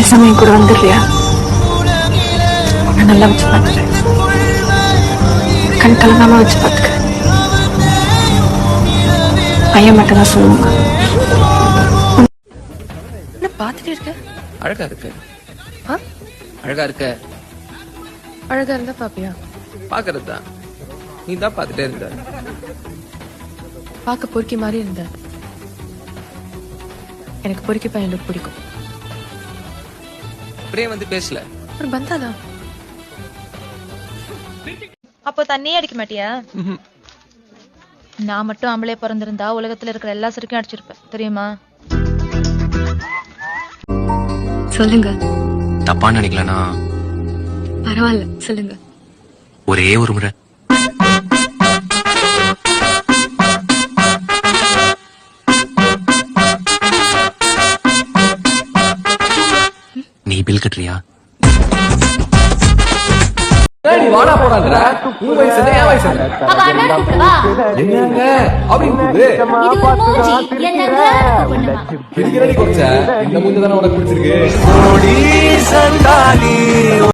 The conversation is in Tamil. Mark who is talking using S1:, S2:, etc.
S1: பேசாம கூட வந்துடுறியா? நான் நல்லா வச்சு பார்த்துறேன். கண் கலங்காம வச்சு பார்த்துக்க. பையன் மட்டும் தான் சொல்லுவாங்க. என்ன பார்த்துட்டே இருக்க?
S2: அழகா இருக்கு. அழகா இருக்க.
S1: அழகா இருந்தா பாப்பியா?
S2: பாக்குறது தான். நீ தான் பார்த்துட்டே இருந்த.
S1: பார்க்க பொறுக்கி மாதிரி இருந்த. எனக்கு பொறுக்கி பையன் லுக் பிடிக்கும்.
S2: அப்படியே வந்து பேசல.
S1: ஒரு பந்தாதான்.
S3: அப்போ தண்ணியே அடிக்க மாட்டியா? நான் மட்டும் ஆம்பளை பிறந்திருந்தா உலகத்துல இருக்கிற எல்லா சருக்கும் அடிச்சிருப்பேன் தெரியுமா?
S1: சொல்லுங்க.
S4: தப்பா நினைக்கலனா?
S1: பரவாயில்ல சொல்லுங்க.
S4: ஒரே ஒரு முறை. நீ பில் கட்டுறியா?
S5: வாடா போறான்ற உன் வயசு என்ன என் வயசு என்னங்க அப்படின்னு எதுக்கு குறைச்ச இந்த முந்து தானே உனக்கு பிடிச்சிருக்கு.